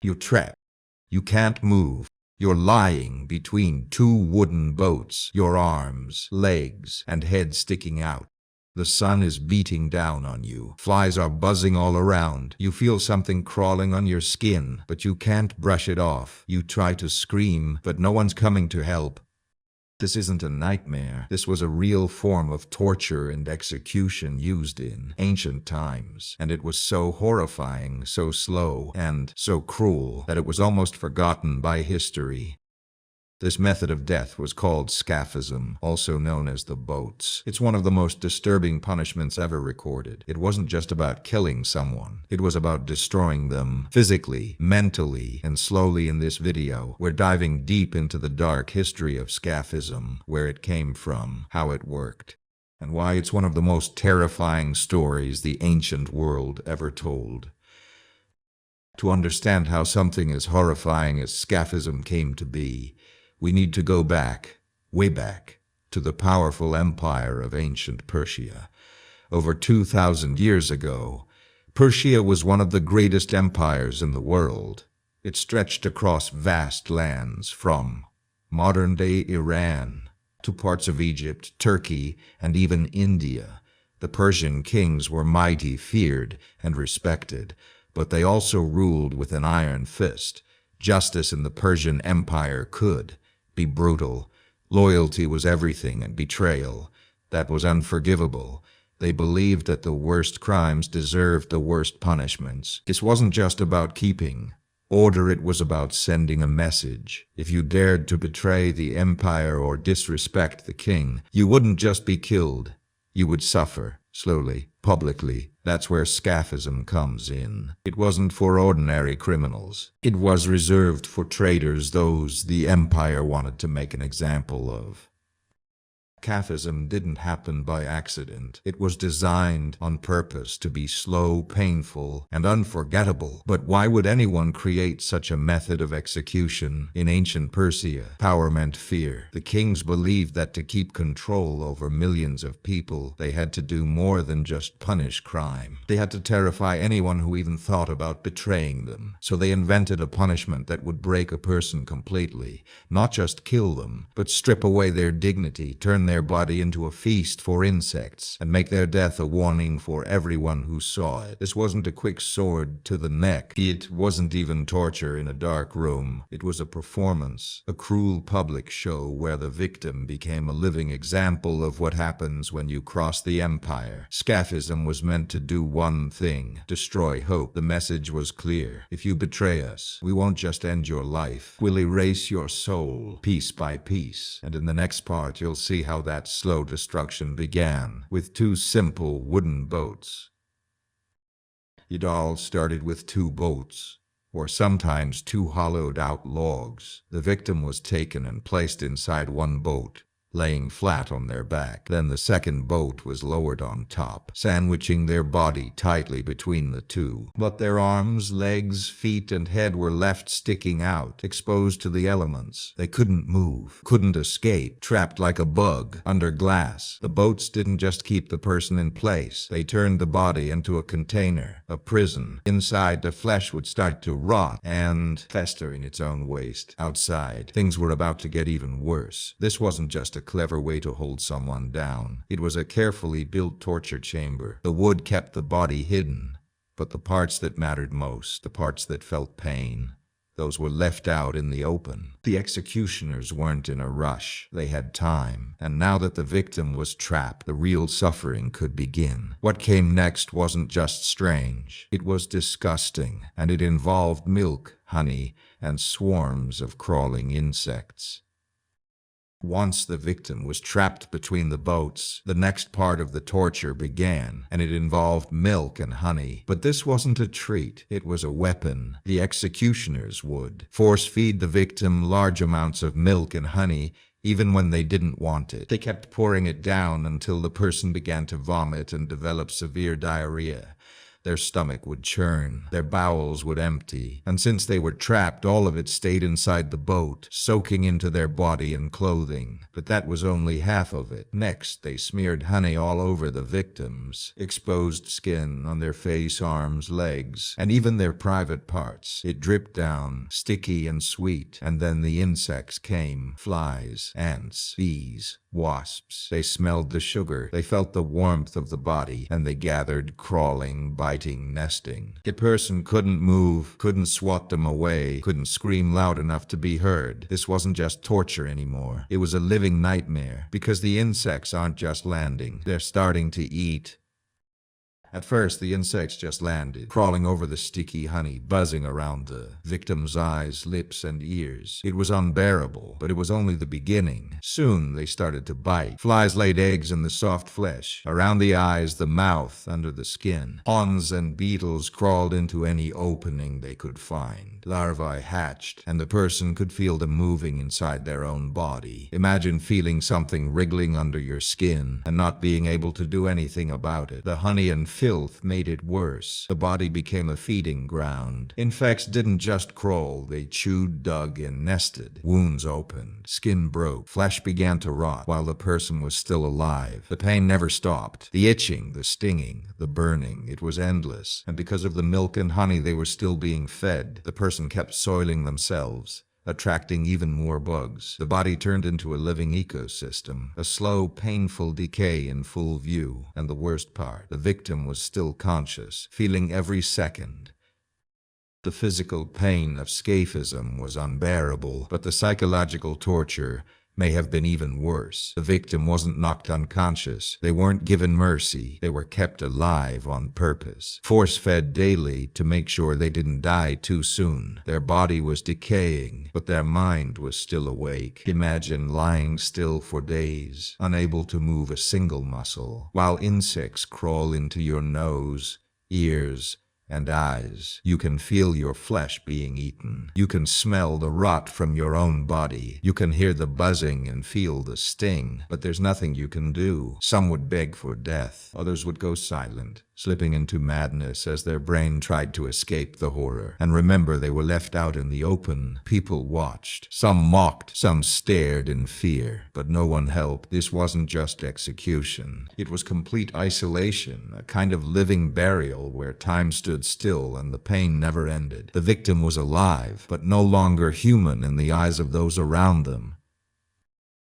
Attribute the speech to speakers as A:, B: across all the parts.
A: You're trapped. You can't move. You're lying between two wooden boats, your arms, legs, and head sticking out. The sun is beating down on you. Flies are buzzing all around. You feel something crawling on your skin, but you can't brush it off. You try to scream, but no one's coming to help. This isn't a nightmare. This was a real form of torture and execution used in ancient times, and it was so horrifying, so slow, and so cruel that it was almost forgotten by history. This method of death was called Scaphism, also known as the boats. It's one of the most disturbing punishments ever recorded. It wasn't just about killing someone. It was about destroying them physically, mentally, and slowly. In this video, we're diving deep into the dark history of Scaphism, where it came from, how it worked, and why it's one of the most terrifying stories the ancient world ever told. To understand how something as horrifying as Scaphism came to be, we need to go back, way back, to the powerful empire of ancient Persia. Over 2,000 years ago, Persia was one of the greatest empires in the world. It stretched across vast lands from modern-day Iran to parts of Egypt, Turkey, and even India. The Persian kings were mighty, feared, and respected, but they also ruled with an iron fist. Justice in the Persian Empire could be brutal. Loyalty was everything, and betrayal, that was unforgivable. They believed that the worst crimes deserved the worst punishments. This wasn't just about keeping order, it was about sending a message. If you dared to betray the empire or disrespect the king, you wouldn't just be killed. You would suffer, slowly, publicly. That's where Scaphism comes in. It wasn't for ordinary criminals. It was reserved for traitors, those the empire wanted to make an example of. Scaphism didn't happen by accident. It was designed on purpose to be slow, painful, and unforgettable. But why would anyone create such a method of execution? In ancient Persia, power meant fear. The kings believed that to keep control over millions of people, they had to do more than just punish crime. They had to terrify anyone who even thought about betraying them. So they invented a punishment that would break a person completely. Not just kill them, but strip away their dignity, turn their body into a feast for insects, and make their death a warning for everyone who saw it. This wasn't a quick sword to the neck. It wasn't even torture in a dark room. It was a performance, a cruel public show where the victim became a living example of what happens when you cross the empire. Scaphism was meant to do one thing: destroy hope. The message was clear. If you betray us, we won't just end your life. We'll erase your soul, piece by piece. And in the next part, you'll see how that slow destruction began, with two simple wooden boats. It all started with two boats, or sometimes two hollowed-out logs. The victim was taken and placed inside one boat, laying flat on their back. Then the second boat was lowered on top, sandwiching their body tightly between the two. But their arms, legs, feet, and head were left sticking out, exposed to the elements. They couldn't move, couldn't escape, trapped like a bug under glass. The boats didn't just keep the person in place. They turned the body into a container, a prison. Inside, the flesh would start to rot and fester in its own waste. Outside, things were about to get even worse. This wasn't just a clever way to hold someone down. It was a carefully built torture chamber. The wood kept the body hidden, but the parts that mattered most, the parts that felt pain, those were left out in the open. The executioners weren't in a rush. They had time. And now that the victim was trapped, the real suffering could begin. What came next wasn't just strange. It was disgusting, and it involved milk, honey, and swarms of crawling insects. Once the victim was trapped between the boats, the next part of the torture began, and it involved milk and honey. But this wasn't a treat, it was a weapon. The executioners would force-feed the victim large amounts of milk and honey, even when they didn't want it. They kept pouring it down until the person began to vomit and develop severe diarrhea. Their stomach would churn, their bowels would empty, and since they were trapped, all of it stayed inside the boat, soaking into their body and clothing. But that was only half of it. Next, they smeared honey all over the victims, exposed skin on their face, arms, legs, and even their private parts. It dripped down, sticky and sweet, and then the insects came. Flies, ants, bees, wasps. They smelled the sugar, they felt the warmth of the body, and they gathered, crawling, biting, nesting. The person couldn't move, couldn't swat them away, couldn't scream loud enough to be heard. This wasn't just torture anymore. It was a living nightmare, because the insects aren't just landing, they're starting to eat. At first, the insects just landed, crawling over the sticky honey, buzzing around the victim's eyes, lips, and ears. It was unbearable, but it was only the beginning. Soon, they started to bite. Flies laid eggs in the soft flesh, around the eyes, the mouth, under the skin. Ants and beetles crawled into any opening they could find. Larvae hatched, and the person could feel them moving inside their own body. Imagine feeling something wriggling under your skin and not being able to do anything about it. The honey and filth made it worse. The body became a feeding ground. Insects didn't just crawl, they chewed, dug, and nested. Wounds opened, skin broke, flesh began to rot while the person was still alive. The pain never stopped. The itching, the stinging, the burning, it was endless. And because of the milk and honey they were still being fed, the person kept soiling themselves, attracting even more bugs. The body turned into a living ecosystem, a slow, painful decay in full view. And the worst part, the victim was still conscious, feeling every second. The physical pain of scaphism was unbearable, but the psychological torture may have been even worse. The victim wasn't knocked unconscious. They weren't given mercy. They were kept alive on purpose, force-fed daily to make sure they didn't die too soon. Their body was decaying, but their mind was still awake. Imagine lying still for days, unable to move a single muscle, while insects crawl into your nose, ears, and eyes. You can feel your flesh being eaten. You can smell the rot from your own body. You can hear the buzzing and feel the sting, but there's nothing you can do. Some would beg for death. Others would go silent, slipping into madness as their brain tried to escape the horror. And remember, they were left out in the open. People watched. Some mocked. Some stared in fear. But no one helped. This wasn't just execution. It was complete isolation, a kind of living burial where time stood still and the pain never ended. The victim was alive, but no longer human in the eyes of those around them.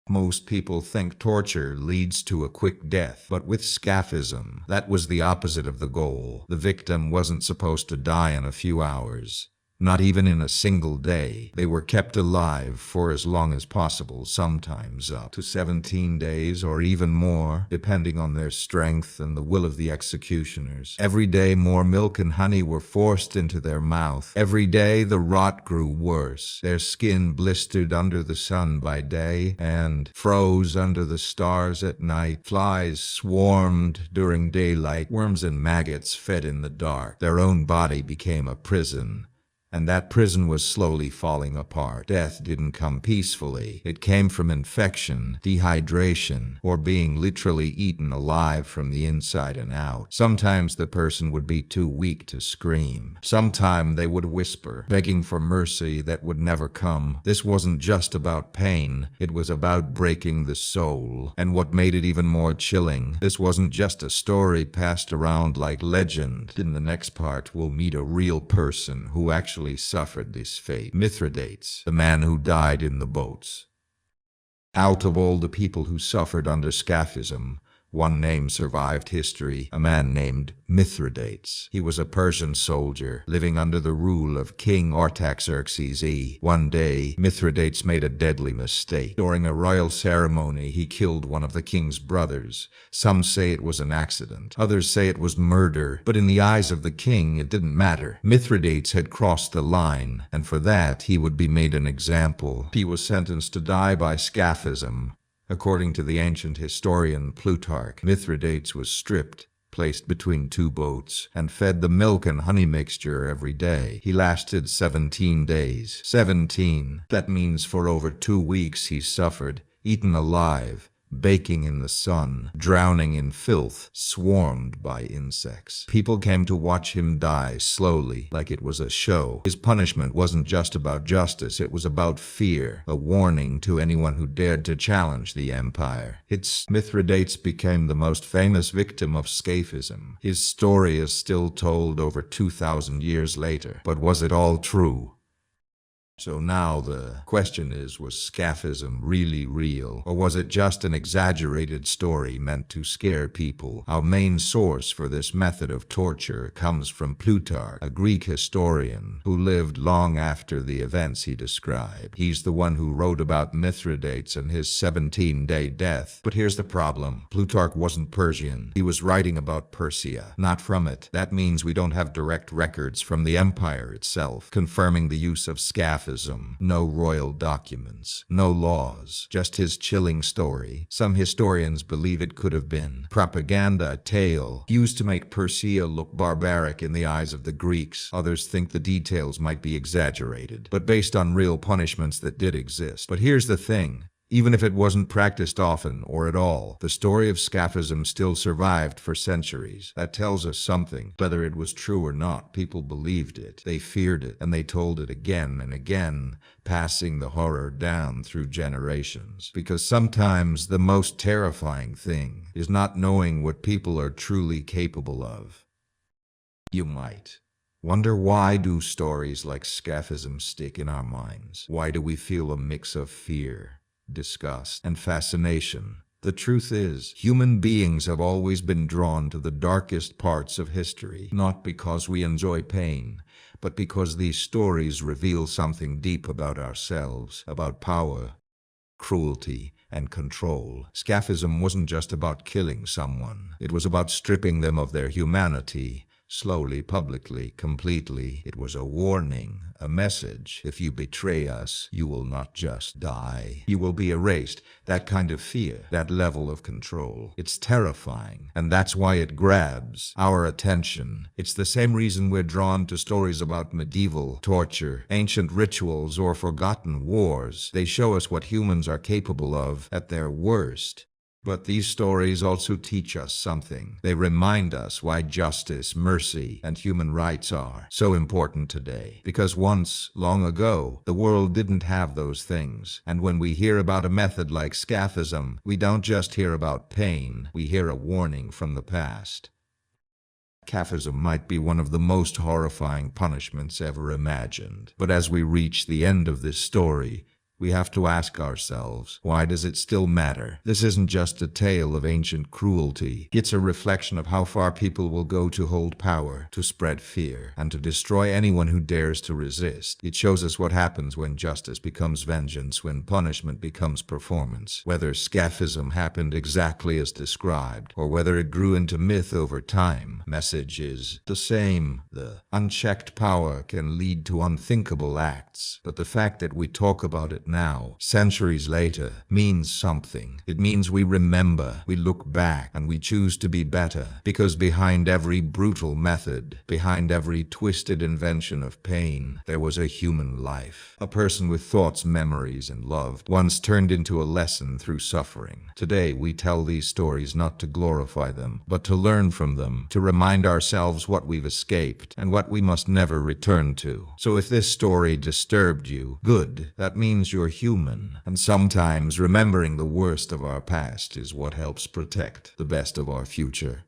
A: Most people think torture leads to a quick death, but with Scaphism, that was the opposite of the goal. The victim wasn't supposed to die in a few hours. Not even in a single day. They were kept alive for as long as possible, sometimes up to 17 days or even more, depending on their strength and the will of the executioners. Every day more milk and honey were forced into their mouth. Every day the rot grew worse. Their skin blistered under the sun by day and froze under the stars at night. Flies swarmed during daylight. Worms and maggots fed in the dark. Their own body became a prison. And that prison was slowly falling apart. Death didn't come peacefully. It came from infection, dehydration, or being literally eaten alive from the inside and out. Sometimes the person would be too weak to scream. Sometimes they would whisper, begging for mercy that would never come. This wasn't just about pain. It was about breaking the soul. And what made it even more chilling, this wasn't just a story passed around like legend. In the next part, we'll meet a real person who actually suffered this fate. Mithridates, the man who died in the boats. Out of all the people who suffered under Scaphism, one name survived history, a man named Mithridates. He was a Persian soldier, living under the rule of King Artaxerxes I. One day, Mithridates made a deadly mistake. During a royal ceremony, he killed one of the king's brothers. Some say it was an accident. Others say it was murder. But in the eyes of the king, it didn't matter. Mithridates had crossed the line, and for that, he would be made an example. He was sentenced to die by Scaphism. According to the ancient historian Plutarch, Mithridates was stripped, placed between two boats, and fed the milk and honey mixture every day. He lasted 17 days. 17. That means for over 2 weeks he suffered, eaten alive, baking in the sun, drowning in filth, swarmed by insects. People came to watch him die slowly, like it was a show. His punishment wasn't just about justice, it was about fear, a warning to anyone who dared to challenge the empire. Mithridates became the most famous victim of Scaphism. His story is still told over 2,000 years later. But was it all true? So now the question is, was Scaphism really real, or was it just an exaggerated story meant to scare people? Our main source for this method of torture comes from Plutarch, a Greek historian who lived long after the events he described. He's the one who wrote about Mithridates and his 17-day death. But here's the problem. Plutarch wasn't Persian. He was writing about Persia, not from it. That means we don't have direct records from the empire itself confirming the use of Scaphism. No royal documents, no laws, just his chilling story. Some historians believe it could have been propaganda, a tale used to make Persia look barbaric in the eyes of the Greeks. Others think the details might be exaggerated, but based on real punishments that did exist. But here's the thing. Even if it wasn't practiced often or at all, the story of Scaphism still survived for centuries. That tells us something. Whether it was true or not, people believed it. They feared it, and they told it again and again, passing the horror down through generations. Because sometimes the most terrifying thing is not knowing what people are truly capable of. You might wonder, why do stories like Scaphism stick in our minds? Why do we feel a mix of fear, disgust, and fascination? The truth is, human beings have always been drawn to the darkest parts of history, not because we enjoy pain, but because these stories reveal something deep about ourselves, about power, cruelty, and control. Scaphism wasn't just about killing someone. It was about stripping them of their humanity, slowly, publicly, completely. It was a warning, a message. If you betray us, you will not just die. You will be erased. That kind of fear, that level of control. It's terrifying, and that's why it grabs our attention. It's the same reason we're drawn to stories about medieval torture, ancient rituals, or forgotten wars. They show us what humans are capable of at their worst. But these stories also teach us something. They remind us why justice, mercy, and human rights are so important today. Because once, long ago, the world didn't have those things. And when we hear about a method like Scaphism, we don't just hear about pain, we hear a warning from the past. Scaphism might be one of the most horrifying punishments ever imagined. But as we reach the end of this story, we have to ask ourselves, why does it still matter? This isn't just a tale of ancient cruelty. It's a reflection of how far people will go to hold power, to spread fear, and to destroy anyone who dares to resist. It shows us what happens when justice becomes vengeance, when punishment becomes performance. Whether Scaphism happened exactly as described, or whether it grew into myth over time, message is the same. The unchecked power can lead to unthinkable acts, but the fact that we talk about it now, centuries later, means something. It means we remember, we look back, and we choose to be better. Because behind every brutal method, behind every twisted invention of pain, there was a human life. A person with thoughts, memories, and love, once turned into a lesson through suffering. Today, we tell these stories not to glorify them, but to learn from them, to remind ourselves what we've escaped, and what we must never return to. So if this story disturbed you, good. That means you're human, and sometimes remembering the worst of our past is what helps protect the best of our future.